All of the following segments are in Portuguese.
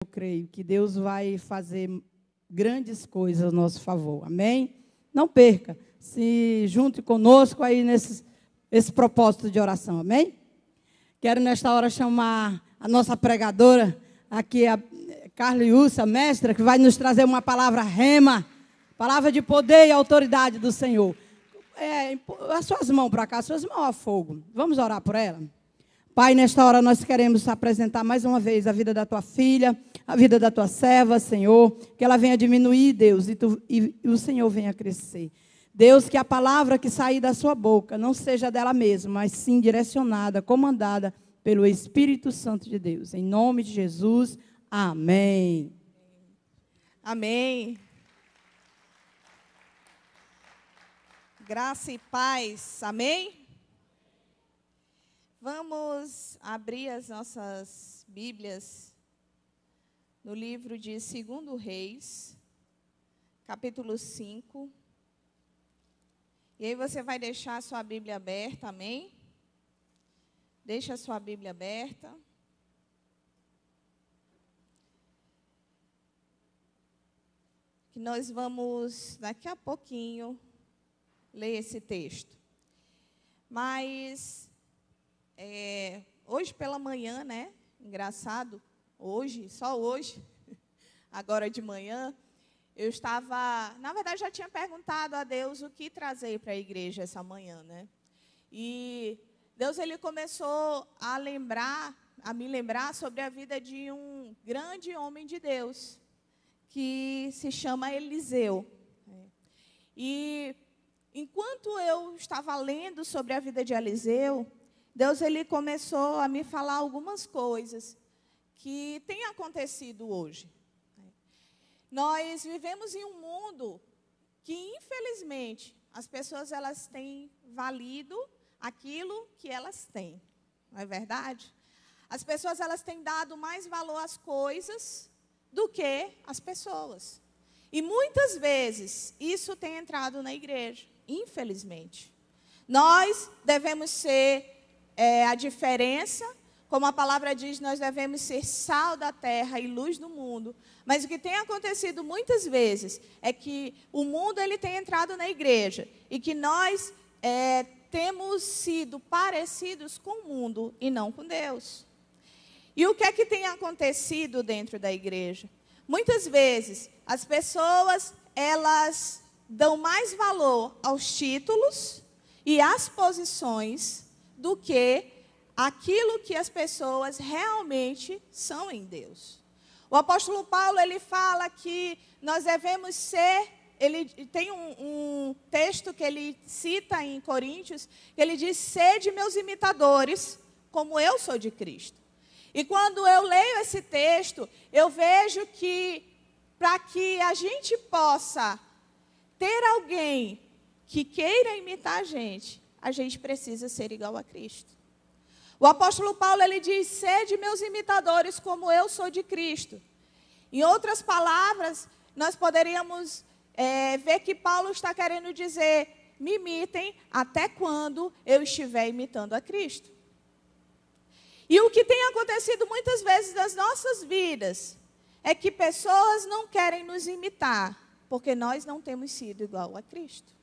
Eu creio que Deus vai fazer grandes coisas a nosso favor. Amém? Não perca. Se junte conosco aí esse propósito de oração. Amém? Quero nesta hora chamar a nossa pregadora, aqui a Carliúcia, mestra, que vai nos trazer uma palavra rema, palavra de poder e autoridade do Senhor. As suas mãos para cá, as suas mãos a fogo. Vamos orar por ela? Pai, nesta hora nós queremos apresentar mais uma vez a vida da tua filha, a vida da tua serva, Senhor, que ela venha diminuir, Deus, e o Senhor venha crescer. Deus, que a palavra que sair da sua boca não seja dela mesma, mas sim direcionada, comandada pelo Espírito Santo de Deus. Em nome de Jesus, amém. Amém. Graça e paz, amém? Vamos abrir as nossas Bíblias no livro de 2 Reis, capítulo 5. E aí você vai deixar a sua Bíblia aberta, amém? Deixa a sua Bíblia aberta. Que nós vamos, daqui a pouquinho, ler esse texto. Mas, hoje pela manhã, né? Engraçado, só hoje, agora de manhã, eu estava, na verdade, já tinha perguntado a Deus o que trazer para a igreja essa manhã, né? E Deus, ele começou a me lembrar sobre a vida de um grande homem de Deus, que se chama Eliseu. E enquanto eu estava lendo sobre a vida de Eliseu, Deus, ele começou a me falar algumas coisas que têm acontecido hoje. Nós vivemos em um mundo que, infelizmente, as pessoas elas têm valido aquilo que elas têm. Não é verdade? As pessoas elas têm dado mais valor às coisas do que às pessoas. E muitas vezes isso tem entrado na igreja, infelizmente. Nós devemos ser a diferença, como a palavra diz, nós devemos ser sal da terra e luz do mundo. Mas o que tem acontecido muitas vezes é que o mundo ele tem entrado na igreja e que nós temos sido parecidos com o mundo e não com Deus. E o que é que tem acontecido dentro da igreja? Muitas vezes as pessoas elas dão mais valor aos títulos e às posições do que aquilo que as pessoas realmente são em Deus. O apóstolo Paulo, ele fala que nós devemos ser, ele tem um texto que ele cita em Coríntios, que ele diz, sede meus imitadores, como eu sou de Cristo. E quando eu leio esse texto, eu vejo que para que a gente possa ter alguém que queira imitar a gente precisa ser igual a Cristo. O apóstolo Paulo, ele diz, sede meus imitadores como eu sou de Cristo. Em outras palavras, nós poderíamos ver que Paulo está querendo dizer, me imitem até quando eu estiver imitando a Cristo. E o que tem acontecido muitas vezes nas nossas vidas é que pessoas não querem nos imitar, porque nós não temos sido igual a Cristo.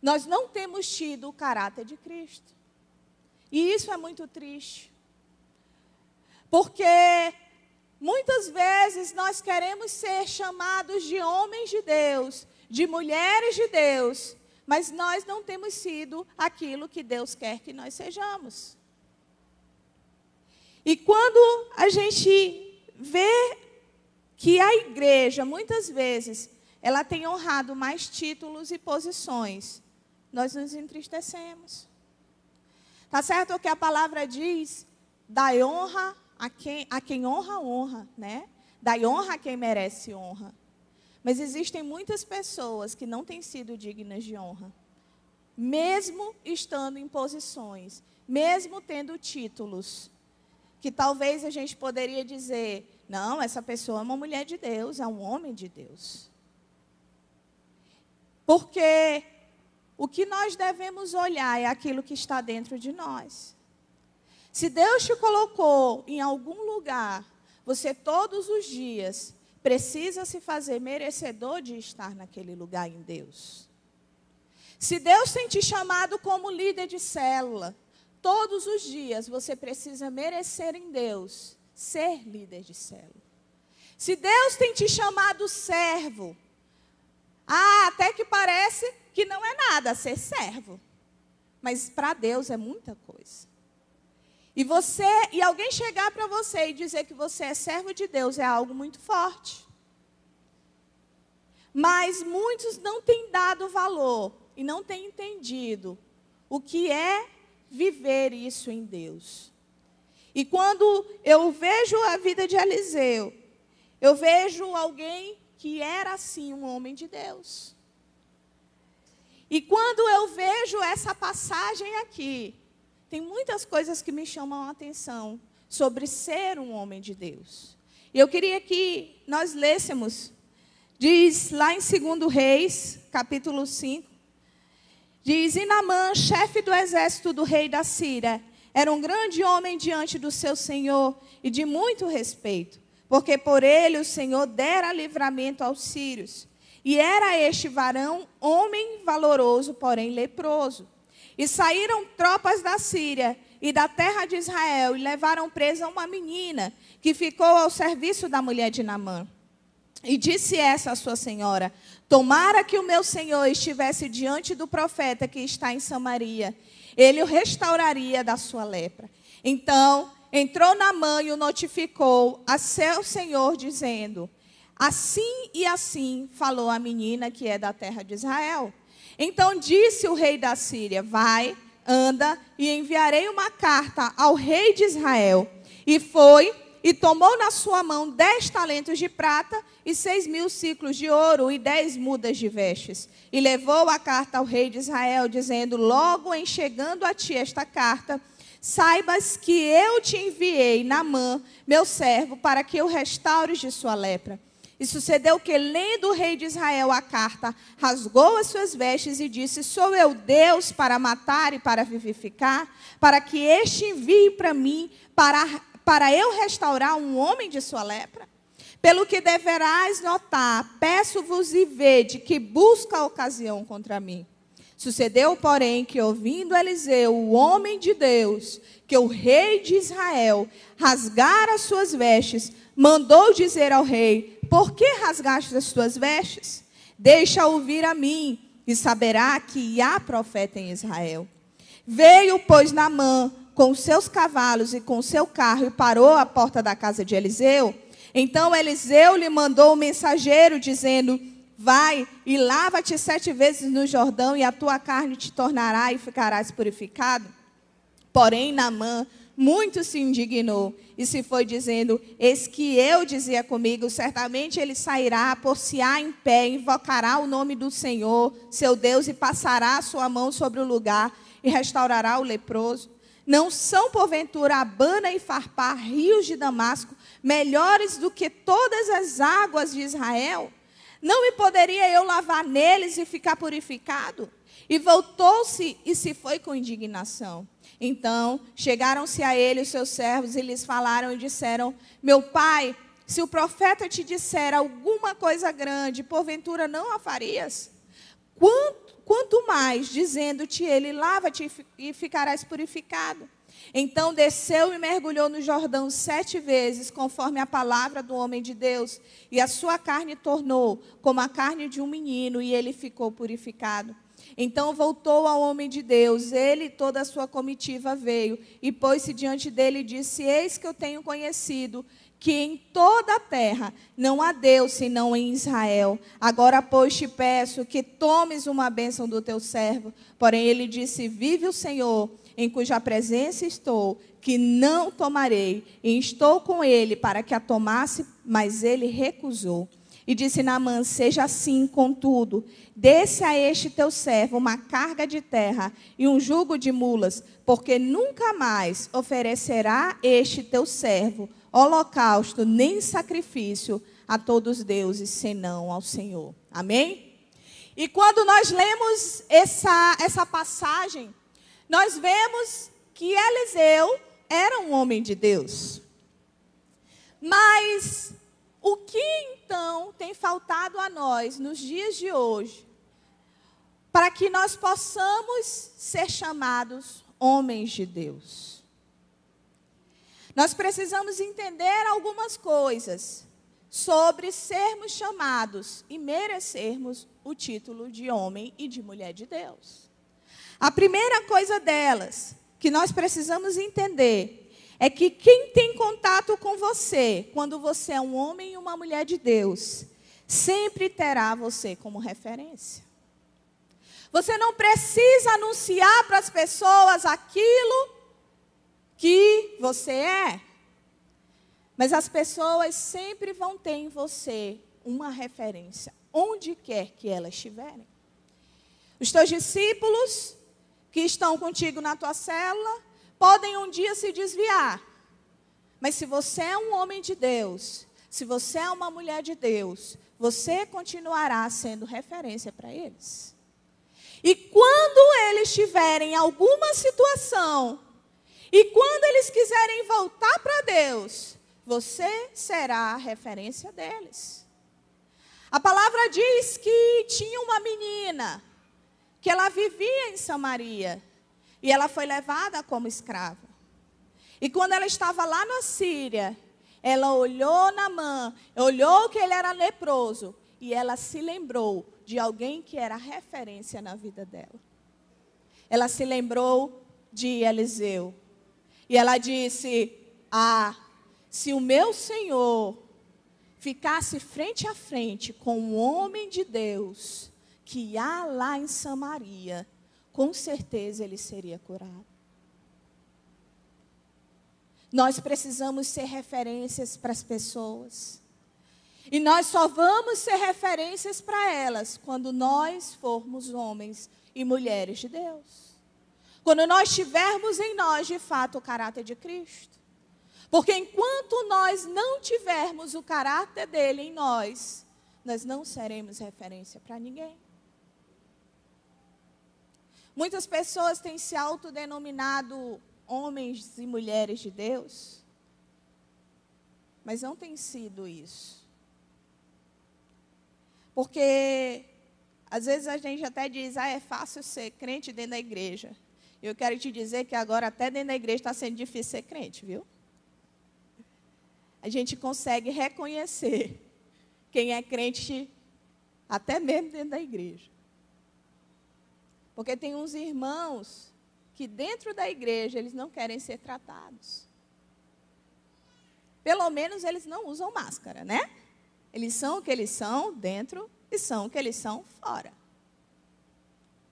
Nós não temos tido o caráter de Cristo. E isso é muito triste. Porque muitas vezes nós queremos ser chamados de homens de Deus, de mulheres de Deus, mas nós não temos sido aquilo que Deus quer que nós sejamos. E quando a gente vê que a igreja, muitas vezes, ela tem honrado mais títulos e posições, nós nos entristecemos. Está certo o que a palavra diz? Dai honra a quem honra, honra, né? Dai honra a quem merece honra. Mas existem muitas pessoas que não têm sido dignas de honra. Mesmo estando em posições, mesmo tendo títulos, que talvez a gente poderia dizer, não, essa pessoa é uma mulher de Deus, é um homem de Deus. Porque o que nós devemos olhar é aquilo que está dentro de nós. Se Deus te colocou em algum lugar, você todos os dias precisa se fazer merecedor de estar naquele lugar em Deus. Se Deus tem te chamado como líder de célula, todos os dias você precisa merecer em Deus ser líder de célula. Se Deus tem te chamado servo, até que parece que não é nada ser servo, mas para Deus é muita coisa. E alguém chegar para você e dizer que você é servo de Deus é algo muito forte. Mas muitos não têm dado valor e não têm entendido o que é viver isso em Deus. E quando eu vejo a vida de Eliseu, eu vejo alguém que era assim um homem de Deus. E quando eu vejo essa passagem aqui, tem muitas coisas que me chamam a atenção sobre ser um homem de Deus. E eu queria que nós lêssemos, diz lá em 2 Reis, capítulo 5, diz: E Naamã, chefe do exército do rei da Síria, era um grande homem diante do seu senhor e de muito respeito, porque por ele o Senhor dera livramento aos sírios. E era este varão homem valoroso, porém leproso. E saíram tropas da Síria e da terra de Israel e levaram presa uma menina que ficou ao serviço da mulher de Naamã. E disse essa a sua senhora: tomara que o meu senhor estivesse diante do profeta que está em Samaria, ele o restauraria da sua lepra. Então entrou Naamã e o notificou a seu senhor, dizendo: assim e assim falou a menina que é da terra de Israel. Então disse o rei da Síria: vai, anda, e enviarei uma carta ao rei de Israel. E foi, e tomou na sua mão 10 talentos de prata e 6.000 ciclos de ouro e 10 mudas de vestes. E levou a carta ao rei de Israel, dizendo: logo em chegando a ti esta carta, saibas que eu te enviei Naamã, meu servo, para que o restaures de sua lepra. E sucedeu que, lendo o rei de Israel a carta, rasgou as suas vestes e disse: sou eu Deus para matar e para vivificar? Para que este envie para mim, para eu restaurar um homem de sua lepra? Pelo que deverás notar, peço-vos e vede que busca a ocasião contra mim. Sucedeu, porém, que ouvindo Eliseu, o homem de Deus, que o rei de Israel rasgara as suas vestes, mandou dizer ao rei: por que rasgaste as tuas vestes? Deixa ouvir a mim, e saberá que há profeta em Israel. Veio, pois, Naamã com seus cavalos e com seu carro, e parou à porta da casa de Eliseu. Então Eliseu lhe mandou um mensageiro, dizendo: vai e lava-te 7 vezes no Jordão, e a tua carne te tornará e ficarás purificado. Porém Naamã muito se indignou e se foi dizendo: eis que eu dizia comigo, certamente ele sairá, por-se-á em pé, invocará o nome do Senhor, seu Deus, e passará a sua mão sobre o lugar e restaurará o leproso. Não são, porventura, Abana e Farpar, rios de Damasco, melhores do que todas as águas de Israel? Não me poderia eu lavar neles e ficar purificado? E voltou-se e se foi com indignação. Então chegaram-se a ele os seus servos e lhes falaram e disseram: meu pai, se o profeta te disser alguma coisa grande, porventura não a farias? Quanto mais, dizendo-te ele: lava-te e ficarás purificado. Então desceu e mergulhou no Jordão 7 vezes, conforme a palavra do homem de Deus, e a sua carne tornou como a carne de um menino, e ele ficou purificado. Então voltou ao homem de Deus, ele e toda a sua comitiva veio, e pôs-se diante dele e disse: eis que eu tenho conhecido que em toda a terra não há Deus senão em Israel. Agora, pois, te peço que tomes uma bênção do teu servo. Porém ele disse: vive o Senhor, em cuja presença estou, que não tomarei. E estou com ele para que a tomasse, mas ele recusou. E disse Naamã: seja assim, contudo, desce a este teu servo uma carga de terra e um jugo de mulas, porque nunca mais oferecerá este teu servo holocausto nem sacrifício a todos os deuses, senão ao Senhor. Amém? E quando nós lemos essa passagem, nós vemos que Eliseu era um homem de Deus. Mas o que então tem faltado a nós nos dias de hoje para que nós possamos ser chamados homens de Deus? Nós precisamos entender algumas coisas sobre sermos chamados e merecermos o título de homem e de mulher de Deus. A primeira coisa delas que nós precisamos entender é que quem tem contato com você, quando você é um homem e uma mulher de Deus, sempre terá você como referência. Você não precisa anunciar para as pessoas aquilo que você é, mas as pessoas sempre vão ter em você uma referência, onde quer que elas estiverem. Os teus discípulos que estão contigo na tua célula podem um dia se desviar, mas se você é um homem de Deus, se você é uma mulher de Deus, você continuará sendo referência para eles. E quando eles tiverem alguma situação, e quando eles quiserem voltar para Deus, você será a referência deles. A palavra diz que tinha uma menina, que ela vivia em Samaria, e ela foi levada como escrava. E quando ela estava lá na Síria, ela olhou Naamã, olhou que ele era leproso, e ela se lembrou de alguém que era referência na vida dela. Ela se lembrou de Eliseu. E ela disse: se o meu Senhor ficasse frente a frente com um homem de Deus que há lá em Samaria, com certeza ele seria curado. Nós precisamos ser referências para as pessoas. E nós só vamos ser referências para elas quando nós formos homens e mulheres de Deus. Quando nós tivermos em nós, de fato, o caráter de Cristo. Porque enquanto nós não tivermos o caráter dele em nós, nós não seremos referência para ninguém. Muitas pessoas têm se autodenominado homens e mulheres de Deus, mas não tem sido isso. Porque, às vezes a gente até diz, é fácil ser crente dentro da igreja. Eu quero te dizer que agora até dentro da igreja está sendo difícil ser crente, viu? A gente consegue reconhecer quem é crente até mesmo dentro da igreja. Porque tem uns irmãos que dentro da igreja eles não querem ser tratados. Pelo menos eles não usam máscara, né? Eles são o que eles são dentro e são o que eles são fora.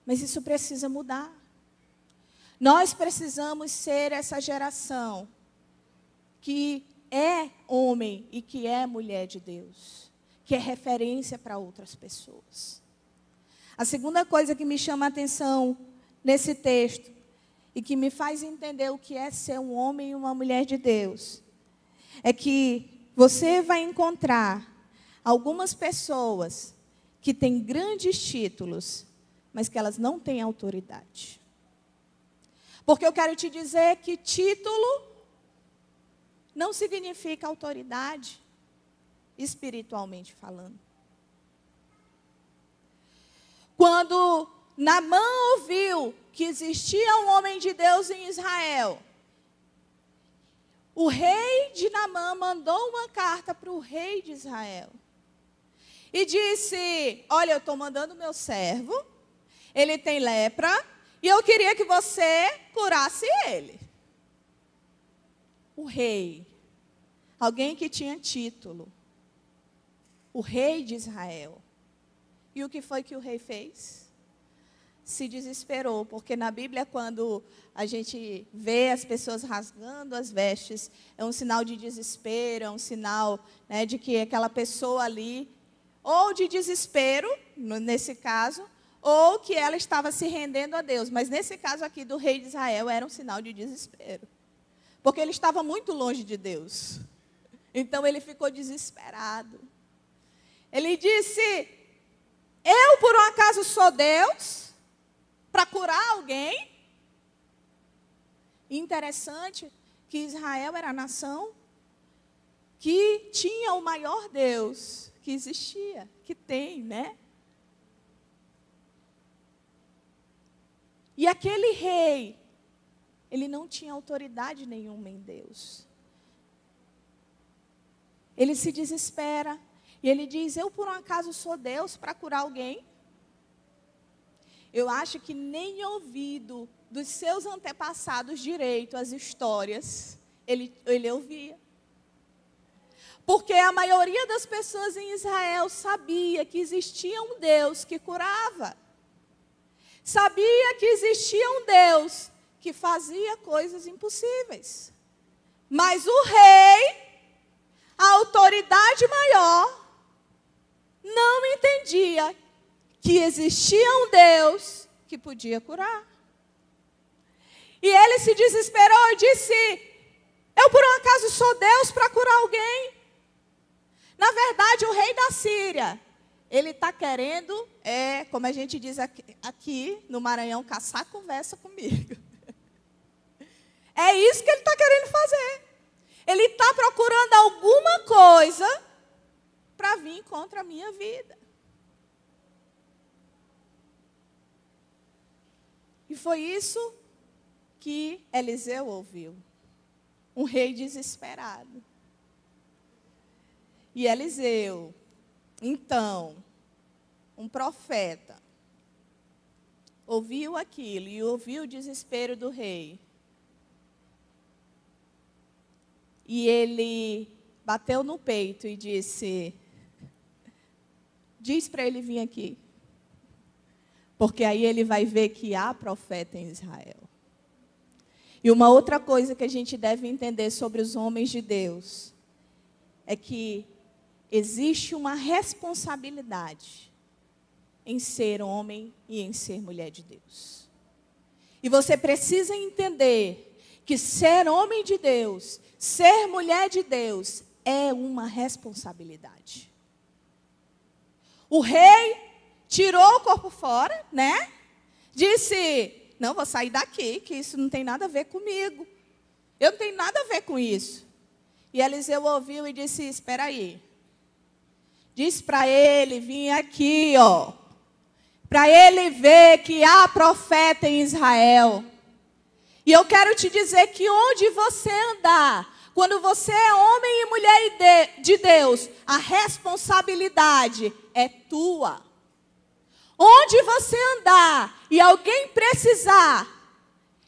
Mas isso precisa mudar. Nós precisamos ser essa geração que é homem e que é mulher de Deus, que é referência para outras pessoas. A segunda coisa que me chama a atenção nesse texto e que me faz entender o que é ser um homem e uma mulher de Deus é que você vai encontrar algumas pessoas que têm grandes títulos, mas que elas não têm autoridade. Porque eu quero te dizer que título não significa autoridade, espiritualmente falando. Quando Naamã ouviu que existia um homem de Deus em Israel, o rei de Naamã mandou uma carta para o rei de Israel. E disse, olha, eu estou mandando meu servo, ele tem lepra, e eu queria que você curasse ele. O rei, alguém que tinha título, o rei de Israel. E o que foi que o rei fez? Se desesperou, porque na Bíblia, quando a gente vê as pessoas rasgando as vestes, é um sinal de desespero, é um sinal, né, de que aquela pessoa ali, ou de desespero, nesse caso, ou que ela estava se rendendo a Deus. Mas nesse caso aqui do rei de Israel, era um sinal de desespero. Porque ele estava muito longe de Deus. Então ele ficou desesperado. Ele disse, eu por um acaso sou Deus para curar alguém? Interessante que Israel era a nação que tinha o maior Deus que existia, que tem, né? E aquele rei, ele não tinha autoridade nenhuma em Deus. Ele se desespera e ele diz: eu por um acaso sou Deus para curar alguém? Eu acho que nem ouvido dos seus antepassados direito as histórias ele ouvia. Porque a maioria das pessoas em Israel sabia que existia um Deus que curava. Sabia que existia um Deus que fazia coisas impossíveis. Mas o rei, a autoridade maior, não entendia que existia um Deus que podia curar. E ele se desesperou e disse: eu por um acaso sou Deus para curar alguém? Na verdade, o rei da Síria, ele está querendo, como a gente diz aqui no Maranhão, caçar conversa comigo. É isso que ele está querendo fazer. Ele está procurando alguma coisa para vir contra a minha vida. E foi isso que Eliseu ouviu. Um rei desesperado. E Eliseu, então, um profeta, ouviu aquilo e ouviu o desespero do rei. E ele bateu no peito e disse: diz para ele vir aqui, porque aí ele vai ver que há profeta em Israel. E uma outra coisa que a gente deve entender sobre os homens de Deus é que existe uma responsabilidade em ser homem e em ser mulher de Deus. E você precisa entender que ser homem de Deus, ser mulher de Deus, é uma responsabilidade. O rei tirou o corpo fora, né? Disse: não, vou sair daqui, que isso não tem nada a ver comigo. Eu não tenho nada a ver com isso. E Eliseu ouviu e disse: espera aí. Diz para ele vir aqui, ó. Para ele ver que há profeta em Israel. E eu quero te dizer que onde você andar, quando você é homem e mulher de Deus, a responsabilidade é tua. Onde você andar e alguém precisar,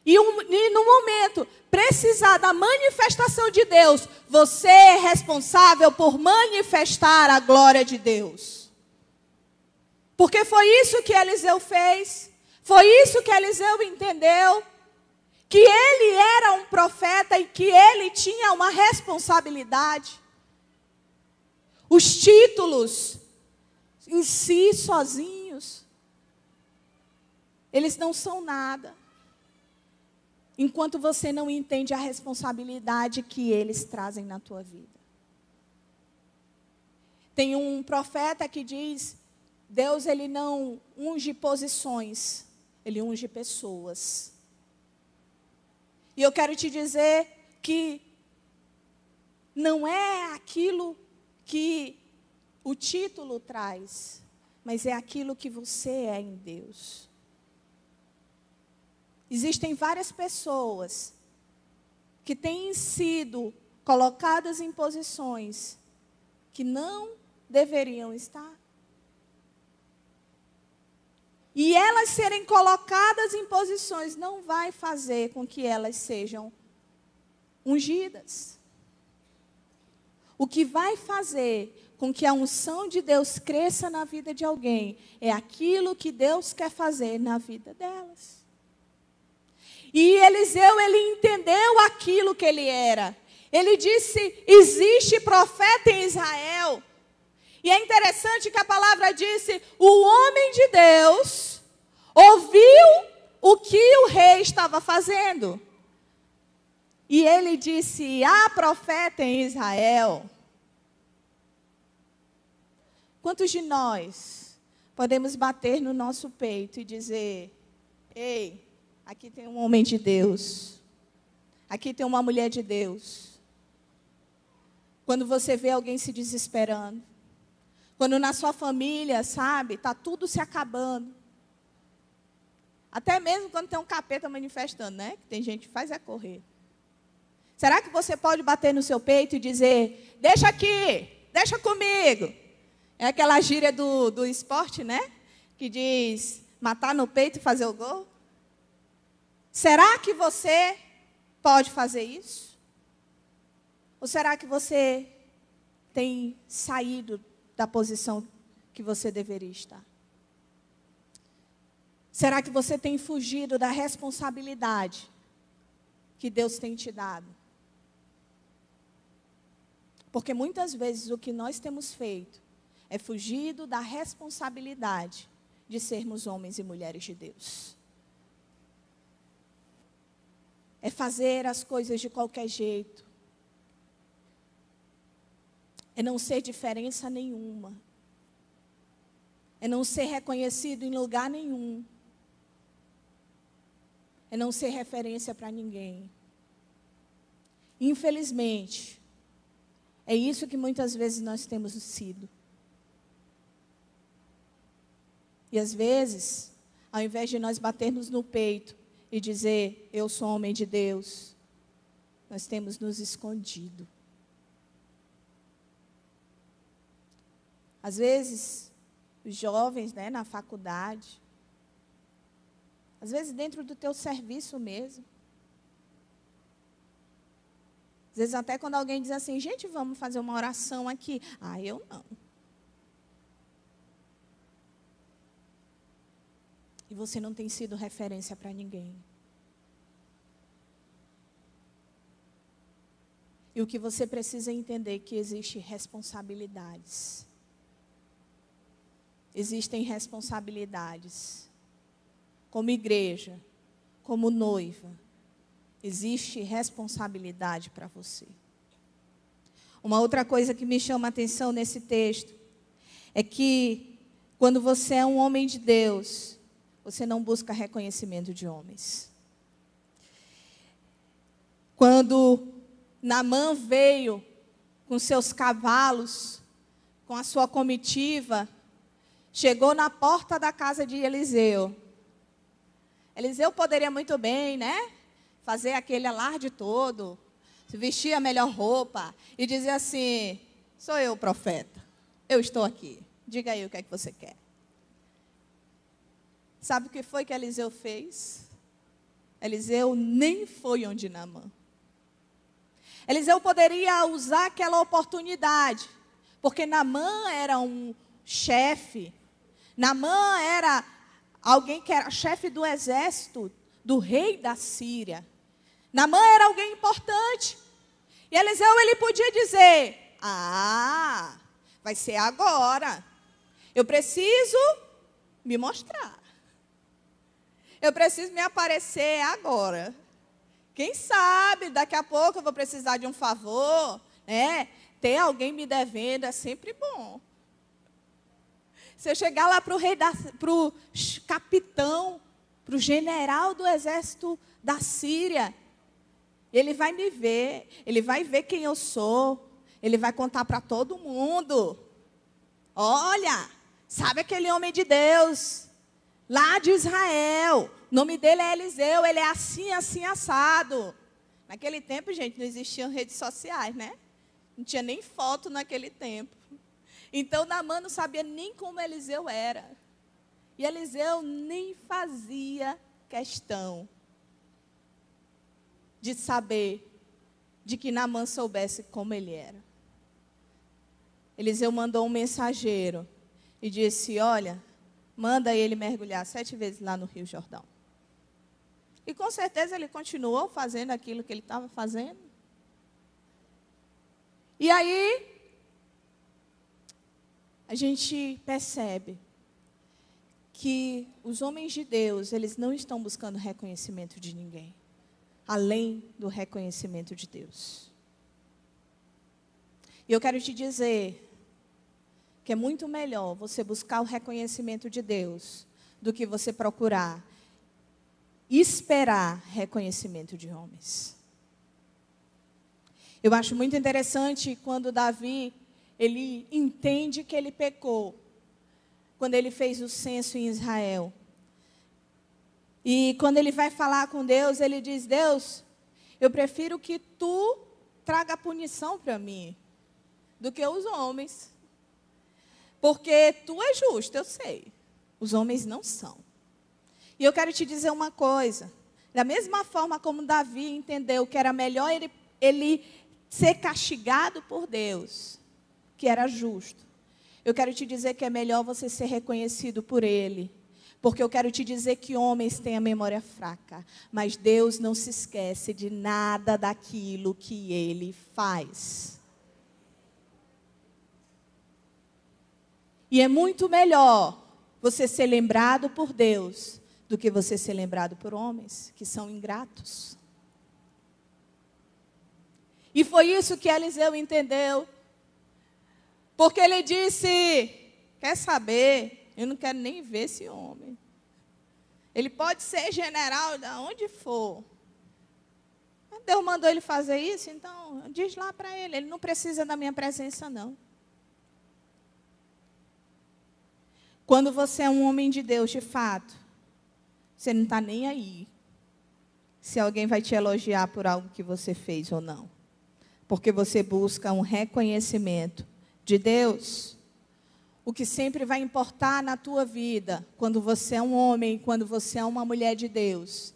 e no momento precisar da manifestação de Deus, você é responsável por manifestar a glória de Deus. Porque foi isso que Eliseu fez, foi isso que Eliseu entendeu, que ele era um profeta e que ele tinha uma responsabilidade. Os títulos em si sozinhos, eles não são nada, enquanto você não entende a responsabilidade que eles trazem na tua vida. Tem um profeta que diz: Deus, ele não unge posições, ele unge pessoas. E eu quero te dizer que não é aquilo que o título traz, mas é aquilo que você é em Deus. Existem várias pessoas que têm sido colocadas em posições que não deveriam estar. E elas serem colocadas em posições não vai fazer com que elas sejam ungidas. O que vai fazer com que a unção de Deus cresça na vida de alguém é aquilo que Deus quer fazer na vida delas. E Eliseu, ele entendeu aquilo que ele era. Ele disse: existe profeta em Israel. E é interessante que a palavra disse: o homem de Deus ouviu o que o rei estava fazendo. E ele disse: há profeta em Israel. Quantos de nós podemos bater no nosso peito e dizer: ei, aqui tem um homem de Deus, aqui tem uma mulher de Deus. Quando você vê alguém se desesperando. Quando na sua família, sabe, está tudo se acabando. Até mesmo quando tem um capeta manifestando, né? Que tem gente que faz é correr. Será que você pode bater no seu peito e dizer, deixa aqui, deixa comigo? É aquela gíria do esporte, né? Que diz, matar no peito e fazer o gol. Será que você pode fazer isso? Ou será que você tem saído da posição que você deveria estar? Será que você tem fugido da responsabilidade que Deus tem te dado? Porque muitas vezes o que nós temos feito é fugido da responsabilidade de sermos homens e mulheres de Deus. É fazer as coisas de qualquer jeito. É não ser diferença nenhuma. É não ser reconhecido em lugar nenhum. É não ser referência para ninguém. Infelizmente, é isso que muitas vezes nós temos sido. E às vezes, ao invés de nós batermos no peito e dizer, eu sou homem de Deus, nós temos nos escondido. Às vezes, os jovens, né, na faculdade, às vezes dentro do teu serviço mesmo. Às vezes até quando alguém diz assim, gente, vamos fazer uma oração aqui. Ah, eu não. E você não tem sido referência para ninguém. E o que você precisa entender é que existem responsabilidades. Existem responsabilidades. Como igreja, como noiva, existe responsabilidade para você. Uma outra coisa que me chama a atenção nesse texto é que quando você é um homem de Deus, você não busca reconhecimento de homens. Quando Naamã veio com seus cavalos, com a sua comitiva, chegou na porta da casa de Eliseu. Eliseu poderia muito bem, né? Fazer aquele alarde todo, se vestir a melhor roupa e dizer assim, sou eu o profeta, eu estou aqui, diga aí o que é que você quer. Sabe o que foi que Eliseu fez? Eliseu nem foi onde Naamã. Eliseu poderia usar aquela oportunidade, porque Naamã era um chefe, Naamã era alguém que era chefe do exército do rei da Síria. Naamã era alguém importante. E Eliseu, ele podia dizer, vai ser agora. Eu preciso me mostrar. Eu preciso me aparecer agora. Quem sabe, daqui a pouco eu vou precisar de um favor, né? Ter alguém me devendo é sempre bom. Se eu chegar lá para o capitão, para o general do exército da Síria, ele vai me ver, ele vai ver quem eu sou, ele vai contar para todo mundo. Olha, sabe aquele homem de Deus, lá de Israel, o nome dele é Eliseu, ele é assim, assim, assado. Naquele tempo, gente, não existiam redes sociais, né? Não tinha nem foto naquele tempo. Então, Naamã não sabia nem como Eliseu era. E Eliseu nem fazia questão de saber, de que Naamã soubesse como ele era. Eliseu mandou um mensageiro e disse, olha, manda ele mergulhar 7 vezes lá no Rio Jordão. E com certeza ele continuou fazendo aquilo que ele estava fazendo. E aí, a gente percebe que os homens de Deus, eles não estão buscando reconhecimento de ninguém, além do reconhecimento de Deus. E eu quero te dizer que é muito melhor você buscar o reconhecimento de Deus do que você procurar esperar reconhecimento de homens. Eu acho muito interessante quando Davi, ele entende que ele pecou, quando ele fez o censo em Israel. E quando ele vai falar com Deus, ele diz: Deus, eu prefiro que tu traga punição para mim, do que os homens. Porque tu é justo, eu sei. Os homens não são. E eu quero te dizer uma coisa. Da mesma forma como Davi entendeu que era melhor ele ser castigado por Deus, que era justo, eu quero te dizer que é melhor você ser reconhecido por Ele. Porque eu quero te dizer que homens têm a memória fraca, mas Deus não se esquece de nada daquilo que Ele faz. E é muito melhor você ser lembrado por Deus do que você ser lembrado por homens que são ingratos. E foi isso que Eliseu entendeu. Porque ele disse: quer saber? Eu não quero nem ver esse homem. Ele pode ser general de onde for. Mas Deus mandou ele fazer isso, então diz lá para ele. Ele não precisa da minha presença, não. Quando você é um homem de Deus, de fato, você não está nem aí se alguém vai te elogiar por algo que você fez ou não. Porque você busca um reconhecimento de Deus. O que sempre vai importar na tua vida, quando você é um homem, quando você é uma mulher de Deus,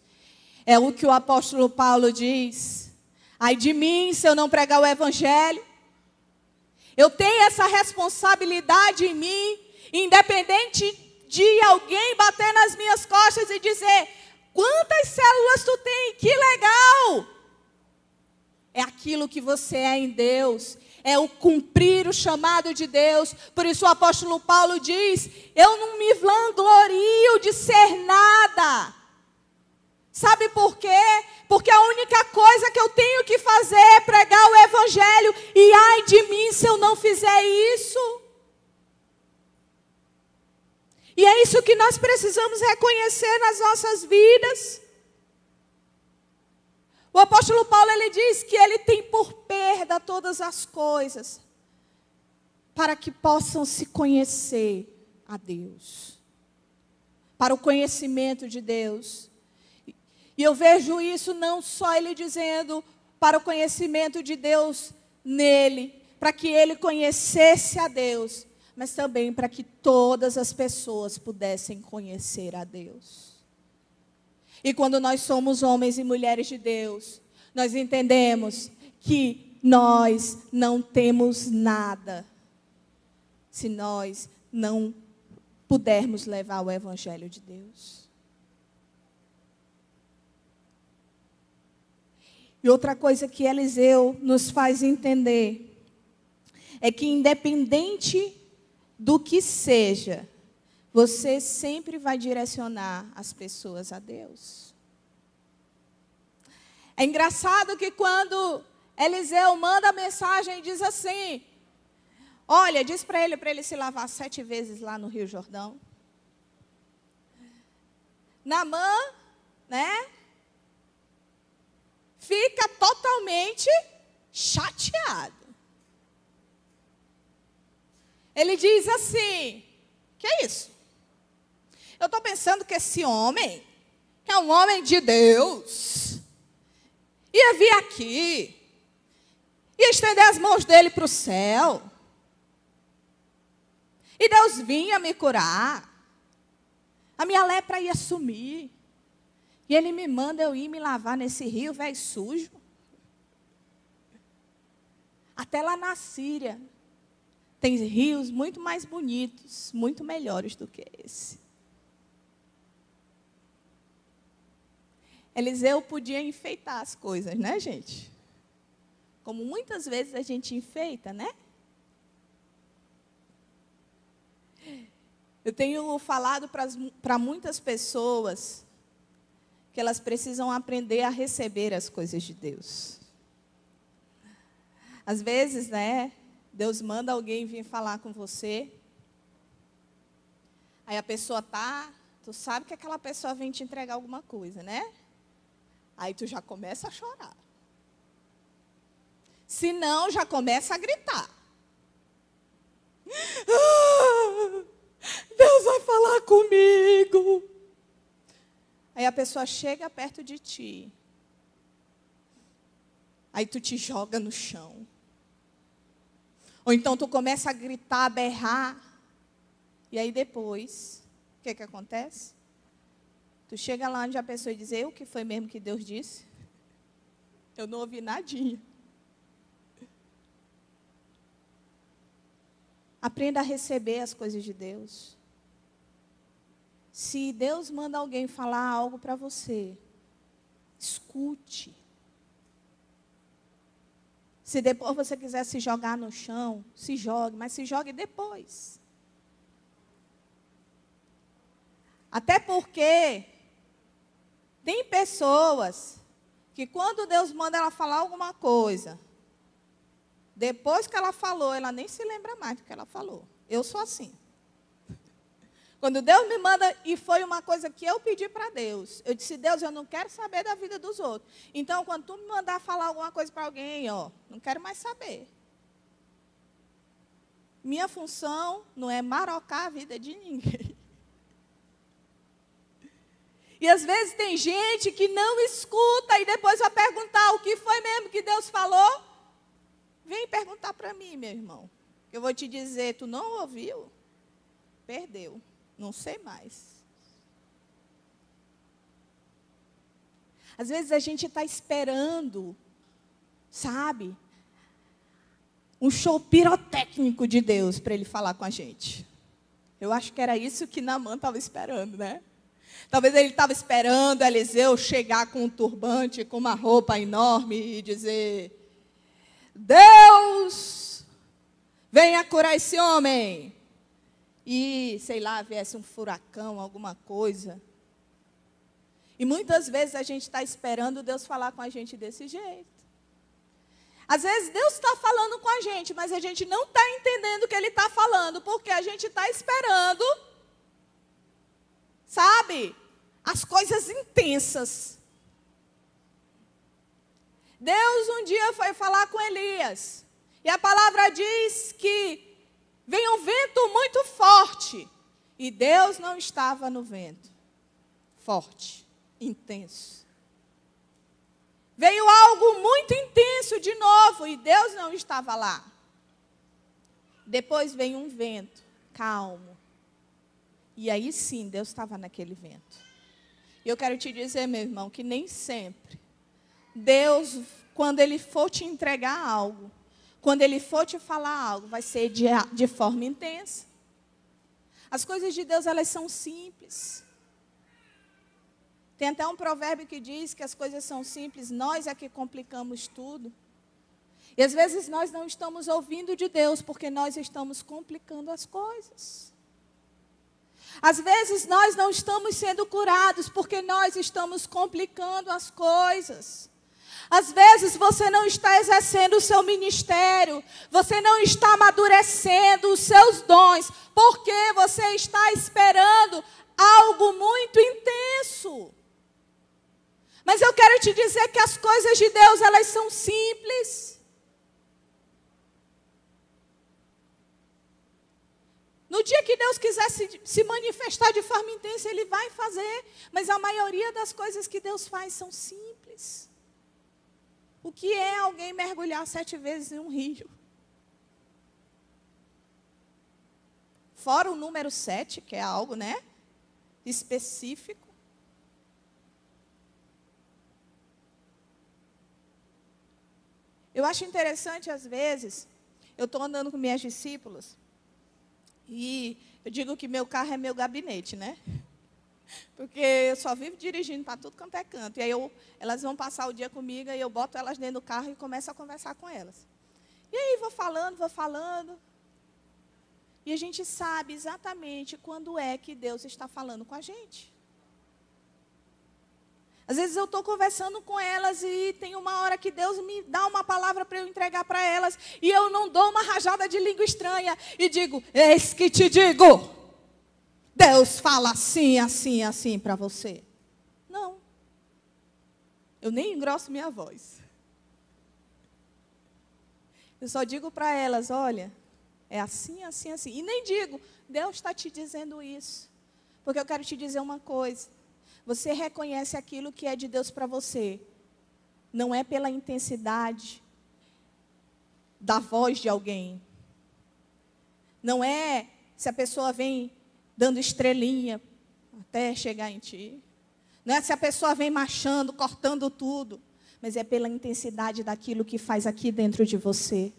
é o que o apóstolo Paulo diz: ai de mim se eu não pregar o evangelho. Eu tenho essa responsabilidade em mim, independente de alguém bater nas minhas costas e dizer: quantas células tu tem, que legal. É aquilo que você é em Deus, é o cumprir o chamado de Deus. Por isso o apóstolo Paulo diz: eu não me vanglorio de ser nada. Sabe por quê? Porque a única coisa que eu tenho que fazer é pregar o evangelho, e ai de mim se eu não fizer isso. E é isso que nós precisamos reconhecer nas nossas vidas. O apóstolo Paulo, ele diz que ele tem por perda todas as coisas, para que possam se conhecer a Deus, para o conhecimento de Deus. E eu vejo isso não só ele dizendo para o conhecimento de Deus nele, para que ele conhecesse a Deus, mas também para que todas as pessoas pudessem conhecer a Deus. E quando nós somos homens e mulheres de Deus, nós entendemos que nós não temos nada se nós não pudermos levar o evangelho de Deus. E outra coisa que Eliseu nos faz entender é que, independente do que seja, você sempre vai direcionar as pessoas a Deus. É engraçado que quando Eliseu manda a mensagem e diz assim: olha, diz para ele se lavar 7 vezes lá no Rio Jordão. Naamã, né, fica totalmente chateado. Ele diz assim: que é isso? Eu estou pensando que esse homem, que é um homem de Deus, ia vir aqui, ia estender as mãos dele para o céu, e Deus vinha me curar, a minha lepra ia sumir, e ele me manda eu ir me lavar nesse rio velho sujo. Até lá na Síria tem rios muito mais bonitos, muito melhores do que esse. Eliseu podia enfeitar as coisas, né, gente? Como muitas vezes a gente enfeita, né? Eu tenho falado para muitas pessoas que elas precisam aprender a receber as coisas de Deus. Às vezes, né, Deus manda alguém vir falar com você. Aí a pessoa tu sabe que aquela pessoa vem te entregar alguma coisa, né? Aí tu já começa a chorar. Senão, já começa a gritar. Deus vai falar comigo. Aí a pessoa chega perto de ti. Aí tu te joga no chão. Ou então tu começa a gritar, a berrar. E aí depois, o que acontece? Tu chega lá onde a pessoa diz, o que foi mesmo que Deus disse? Eu não ouvi nadinha. Aprenda a receber as coisas de Deus. Se Deus manda alguém falar algo para você, escute. Se depois você quiser se jogar no chão, se jogue, mas se jogue depois. Até porque tem pessoas que quando Deus manda ela falar alguma coisa, depois que ela falou, ela nem se lembra mais do que ela falou. Eu sou assim. Quando Deus me manda, e foi uma coisa que eu pedi para Deus, eu disse, Deus, eu não quero saber da vida dos outros. Então, quando tu me mandar falar alguma coisa para alguém, não quero mais saber. Minha função não é marocar a vida de ninguém. E às vezes tem gente que não escuta e depois vai perguntar o que foi mesmo que Deus falou. Vem perguntar para mim, meu irmão. Eu vou te dizer, tu não ouviu? Perdeu. Não sei mais. Às vezes a gente está esperando, sabe? Um show pirotécnico de Deus para Ele falar com a gente. Eu acho que era isso que Naamã estava esperando, né? Talvez ele estava esperando Eliseu chegar com um turbante, com uma roupa enorme e dizer, Deus, venha curar esse homem. E, sei lá, viesse um furacão, alguma coisa. E muitas vezes a gente está esperando Deus falar com a gente desse jeito. Às vezes Deus está falando com a gente, mas a gente não está entendendo o que Ele está falando, porque a gente está esperando, sabe, as coisas intensas. Deus um dia foi falar com Elias, e a palavra diz que veio um vento muito forte, e Deus não estava no vento. Forte, intenso. Veio algo muito intenso de novo, e Deus não estava lá. Depois veio um vento calmo. E aí sim, Deus estava naquele vento. E eu quero te dizer, meu irmão, que nem sempre Deus, quando Ele for te entregar algo, quando Ele for te falar algo, vai ser de forma intensa. As coisas de Deus, elas são simples. Tem até um provérbio que diz que as coisas são simples, nós é que complicamos tudo. E às vezes nós não estamos ouvindo de Deus, porque nós estamos complicando as coisas. Às vezes nós não estamos sendo curados, porque nós estamos complicando as coisas. Às vezes você não está exercendo o seu ministério, você não está amadurecendo os seus dons, porque você está esperando algo muito intenso. Mas eu quero te dizer que as coisas de Deus, elas são simples. No dia que Deus quiser se manifestar de forma intensa, Ele vai fazer. Mas a maioria das coisas que Deus faz são simples. O que é alguém mergulhar 7 vezes em um rio? Fora o número 7, que é algo, né, específico. Eu acho interessante, às vezes, eu estou andando com minhas discípulas, e eu digo que meu carro é meu gabinete, né? Porque eu só vivo dirigindo para tudo quanto é canto. E aí elas vão passar o dia comigo, e eu boto elas dentro do carro e começo a conversar com elas. E aí vou falando. E a gente sabe exatamente quando é que Deus está falando com a gente. Às vezes eu estou conversando com elas e tem uma hora que Deus me dá uma palavra para eu entregar para elas. E eu não dou uma rajada de língua estranha e digo, eis que te digo. Deus fala assim, assim, assim para você. Não. Eu nem engrosso minha voz. Eu só digo para elas, olha, é assim, assim, assim. E nem digo, Deus está te dizendo isso. Porque eu quero te dizer uma coisa. Você reconhece aquilo que é de Deus para você. Não é pela intensidade da voz de alguém. Não é se a pessoa vem dando estrelinha até chegar em ti. Não é se a pessoa vem marchando, cortando tudo. Mas é pela intensidade daquilo que faz aqui dentro de você.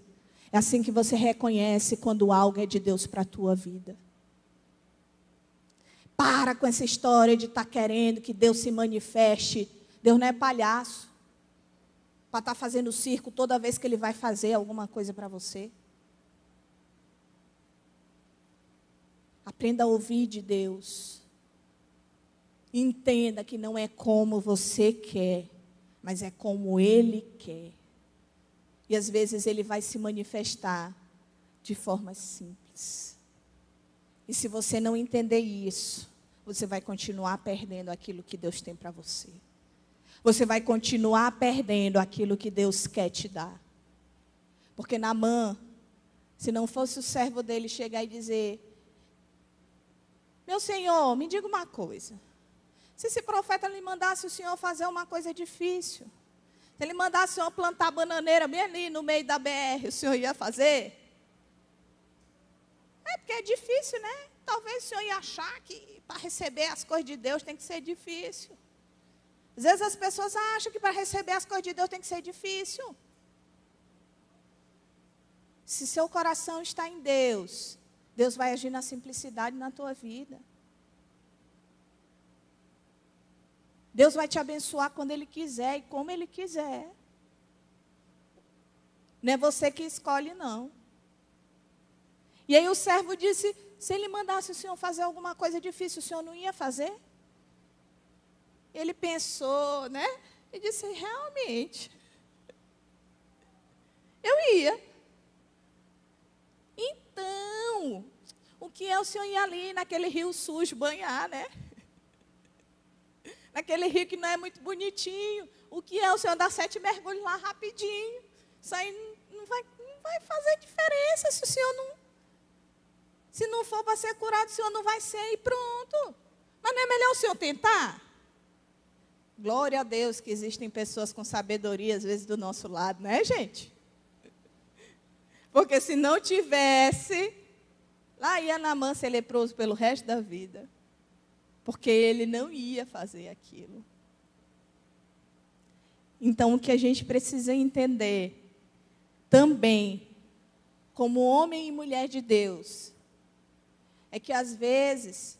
É assim que você reconhece quando algo é de Deus para a tua vida. Para com essa história de estar querendo que Deus se manifeste. Deus não é palhaço para estar fazendo circo toda vez que Ele vai fazer alguma coisa para você. Aprenda a ouvir de Deus. Entenda que não é como você quer, mas é como Ele quer. E às vezes Ele vai se manifestar de forma simples. E se você não entender isso, você vai continuar perdendo aquilo que Deus tem para você. Você vai continuar perdendo aquilo que Deus quer te dar. Porque Naamã, se não fosse o servo dele chegar e dizer: meu senhor, me diga uma coisa. Se esse profeta lhe mandasse o senhor fazer uma coisa difícil, se ele mandasse o senhor plantar bananeira bem ali no meio da BR, o senhor ia fazer? É porque é difícil, né? Talvez o senhor ia achar que para receber as coisas de Deus tem que ser difícil. Às vezes as pessoas acham que para receber as coisas de Deus tem que ser difícil. Se seu coração está em Deus, Deus vai agir na simplicidade na tua vida. Deus vai te abençoar quando Ele quiser e como Ele quiser. Não é você que escolhe, não. E aí o servo disse: se ele mandasse o senhor fazer alguma coisa difícil, o senhor não ia fazer? Ele pensou, né? E disse: realmente, eu ia. Então, o que é o senhor ir ali naquele rio sujo banhar, né? Naquele rio que não é muito bonitinho. O que é o senhor dar 7 mergulhos lá rapidinho? Isso aí não vai fazer diferença se o senhor não... Se não for para ser curado, o senhor não vai ser e pronto. Mas não é melhor o senhor tentar? Glória a Deus que existem pessoas com sabedoria, às vezes, do nosso lado, né, gente? Porque se não tivesse, lá ia Naamã ser leproso pelo resto da vida. Porque ele não ia fazer aquilo. Então, o que a gente precisa entender também, como homem e mulher de Deus, é que às vezes,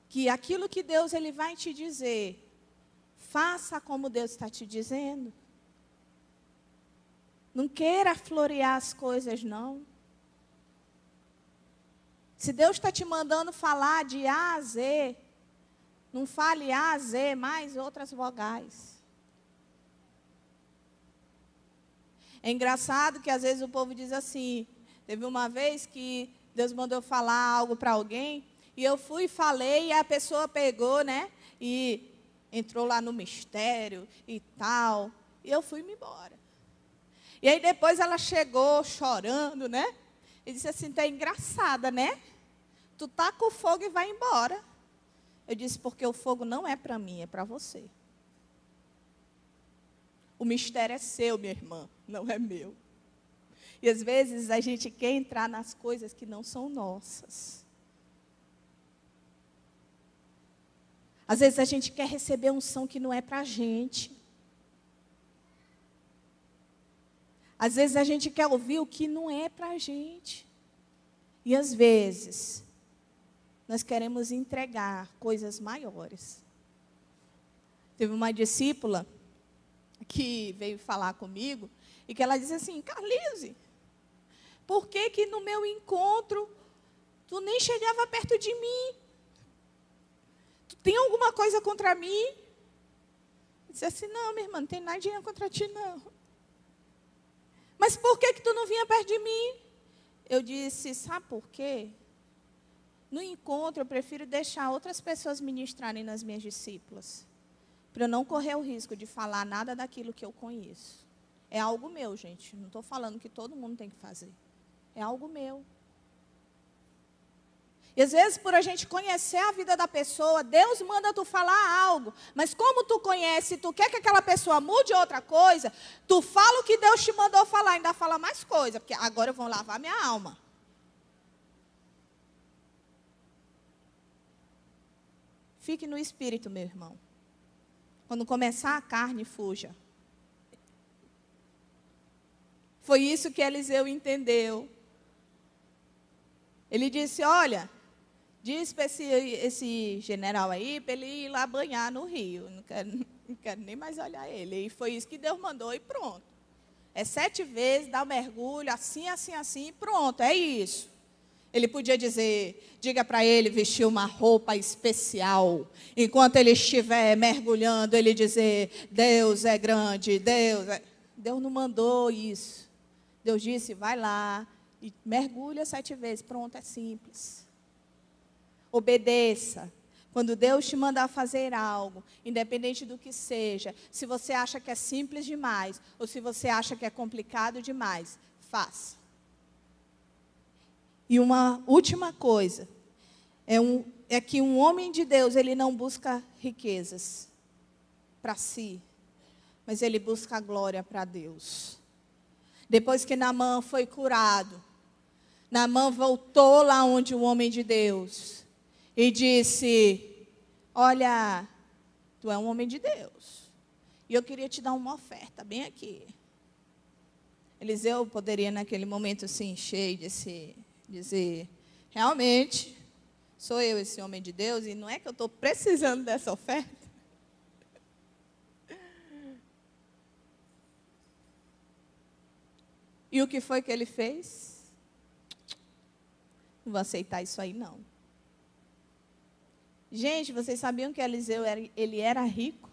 que aquilo que Deus ele vai te dizer, faça como Deus está te dizendo. Não queira florear as coisas, não. Se Deus está te mandando falar de A a Z, não fale A a Z mais outras vogais. É engraçado que às vezes o povo diz assim, teve uma vez que Deus mandou falar algo para alguém, e eu fui e falei, e a pessoa pegou, né, e entrou lá no mistério e tal, e eu fui-me embora. E aí depois ela chegou chorando, né, e disse assim: tá engraçada, né? Tu tá com fogo e vai embora. Eu disse: porque o fogo não é para mim, é para você. O mistério é seu, minha irmã, não é meu. E às vezes a gente quer entrar nas coisas que não são nossas. Às vezes a gente quer receber unção que não é para a gente. Às vezes a gente quer ouvir o que não é para a gente. E às vezes nós queremos entregar coisas maiores. Teve uma discípula que veio falar comigo e que ela disse assim: Carlise, por que no meu encontro tu nem chegava perto de mim? Tu tem alguma coisa contra mim? Eu disse assim: não, minha irmã, não tem nada contra ti, não. Mas por que tu não vinha perto de mim? Eu disse: sabe por quê? No encontro, eu prefiro deixar outras pessoas ministrarem nas minhas discípulas, para eu não correr o risco de falar nada daquilo que eu conheço. É algo meu, gente. Não estou falando que todo mundo tem que fazer. É algo meu. E às vezes, por a gente conhecer a vida da pessoa, Deus manda tu falar algo. Mas como tu conhece, tu quer que aquela pessoa mude outra coisa, tu fala o que Deus te mandou falar, ainda fala mais coisa, porque agora eu vou lavar minha alma. Fique no espírito, meu irmão. Quando começar a carne, fuja. Foi isso que Eliseu entendeu. Ele disse, olha, diz para esse general aí, para ele ir lá banhar no rio. Não quero nem mais olhar ele. E foi isso que Deus mandou e pronto. É 7 vezes, dá um mergulho, assim, assim, assim, e pronto, é isso. Ele podia dizer, diga para ele vestir uma roupa especial. Enquanto ele estiver mergulhando, ele dizer, Deus é grande, Deus não mandou isso. Deus disse, vai lá e mergulha 7 vezes. Pronto, é simples. Obedeça. Quando Deus te mandar fazer algo, independente do que seja, se você acha que é simples demais, ou se você acha que é complicado demais, faça. E uma última coisa, é que um homem de Deus, ele não busca riquezas para si, mas ele busca a glória para Deus. Depois que Naamã foi curado, Naamã voltou lá onde o homem de Deus e disse, olha, tu é um homem de Deus, e eu queria te dar uma oferta, bem aqui. Eliseu poderia naquele momento se encher e dizer, realmente, sou eu esse homem de Deus, e não é que eu estou precisando dessa oferta. E o que foi que ele fez? Não vou aceitar isso aí, não. Gente, vocês sabiam que Eliseu ele era rico?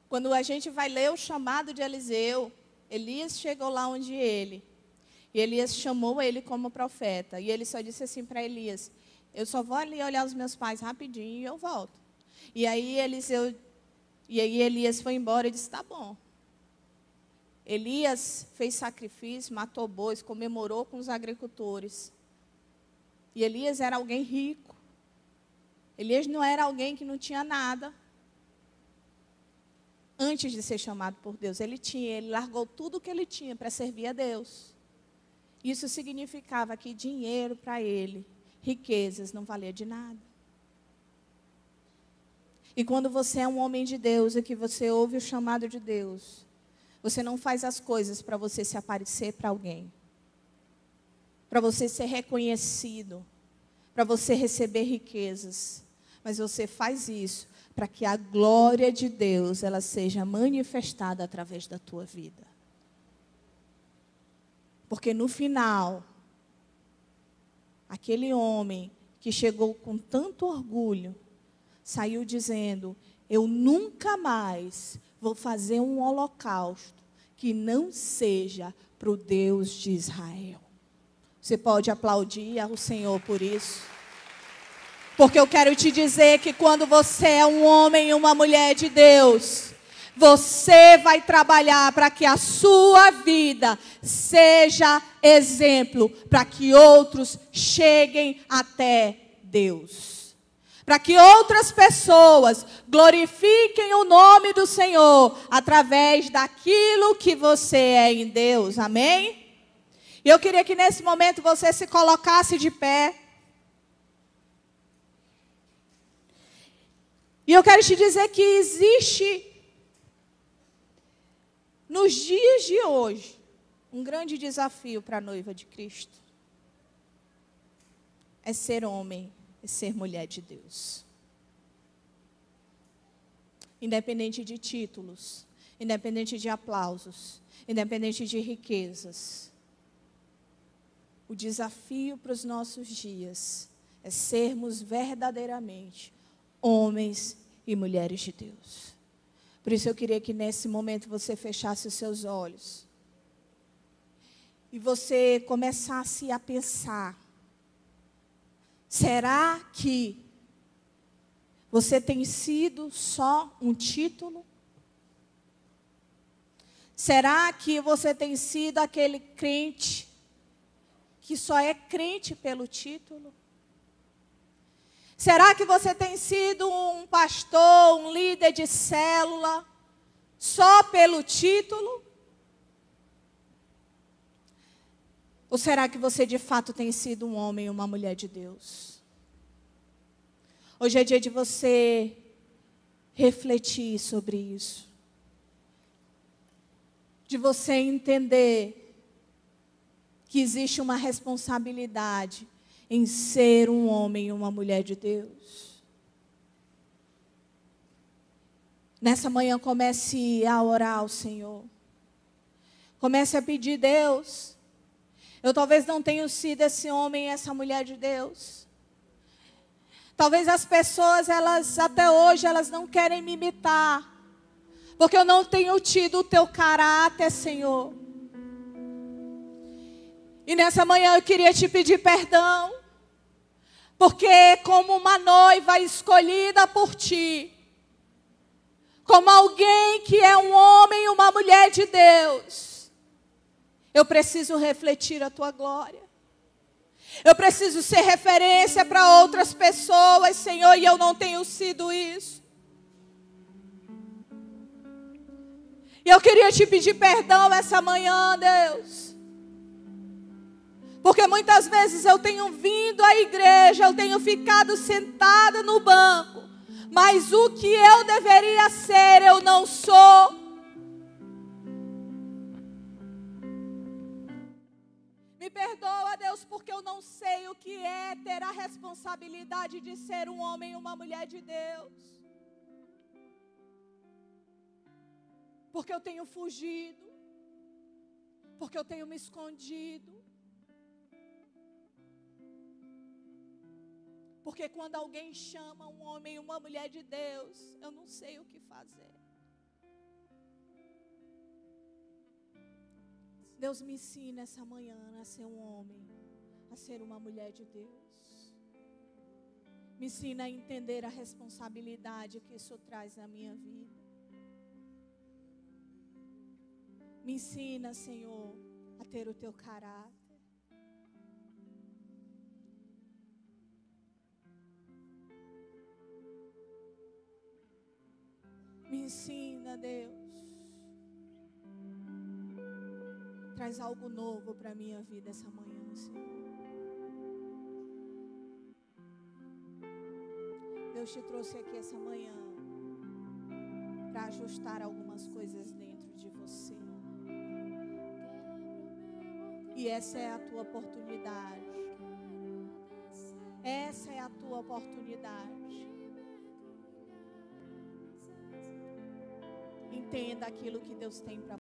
Quando a gente vai ler o chamado de Eliseu, Elias chegou lá onde ele. E Elias chamou ele como profeta. E ele só disse assim para Elias, eu só vou ali olhar os meus pais rapidinho e eu volto. E aí Elias foi embora e disse, tá bom. Elias fez sacrifício, matou bois, comemorou com os agricultores. E Elias era alguém rico. Elias não era alguém que não tinha nada. Antes de ser chamado por Deus, ele largou tudo o que ele tinha para servir a Deus. Isso significava que dinheiro para ele, riquezas, não valia de nada. E quando você é um homem de Deus e que você ouve o chamado de Deus, você não faz as coisas para você se aparecer para alguém, para você ser reconhecido, para você receber riquezas, mas você faz isso para que a glória de Deus ela seja manifestada através da tua vida. Porque no final, aquele homem que chegou com tanto orgulho, saiu dizendo, eu nunca mais vou fazer um holocausto que não seja para o Deus de Israel. Você pode aplaudir ao Senhor por isso? Porque eu quero te dizer que quando você é um homem e uma mulher de Deus, você vai trabalhar para que a sua vida seja exemplo, para que outros cheguem até Deus. Para que outras pessoas glorifiquem o nome do Senhor através daquilo que você é em Deus. Amém? E eu queria que nesse momento você se colocasse de pé. E eu quero te dizer que existe, nos dias de hoje, um grande desafio para a noiva de Cristo. É ser homem, é ser mulher de Deus. Independente de títulos, independente de aplausos, independente de riquezas. O desafio para os nossos dias é sermos verdadeiramente homens e mulheres de Deus. Por isso eu queria que nesse momento você fechasse os seus olhos e você começasse a pensar, será que você tem sido só um título? Será que você tem sido aquele crente que só é crente pelo título? Será que você tem sido um pastor, um líder de célula, só pelo título? Ou será que você de fato tem sido um homem e uma mulher de Deus? Hoje é dia de você refletir sobre isso. De você entender que existe uma responsabilidade em ser um homem e uma mulher de Deus. Nessa manhã comece a orar ao Senhor. Comece a pedir, Deus, eu talvez não tenha sido esse homem e essa mulher de Deus. Talvez as pessoas, até hoje, elas não querem me imitar. Porque eu não tenho tido o teu caráter, Senhor. E nessa manhã eu queria te pedir perdão. Porque como uma noiva escolhida por ti, como alguém que é um homem e uma mulher de Deus, eu preciso refletir a tua glória. Eu preciso ser referência para outras pessoas, Senhor, e eu não tenho sido isso. E eu queria te pedir perdão essa manhã, Deus. Porque muitas vezes eu tenho vindo à igreja, eu tenho ficado sentada no banco, mas o que eu deveria ser, eu não sou. Me perdoa, Deus, porque eu não sei o que é ter a responsabilidade de ser um homem e uma mulher de Deus. Porque eu tenho fugido, porque eu tenho me escondido. Porque quando alguém chama um homem e uma mulher de Deus, eu não sei o que fazer. Deus me ensina essa manhã a ser um homem, a ser uma mulher de Deus. Me ensina a entender a responsabilidade que isso traz na minha vida. Me ensina, Senhor, a ter o teu caráter. Me ensina, Deus. Traz algo novo para a minha vida essa manhã, Senhor. Deus te trouxe aqui essa manhã para ajustar algumas coisas dentro de você. E essa é a tua oportunidade. Essa é a tua oportunidade. Entenda aquilo que Deus tem para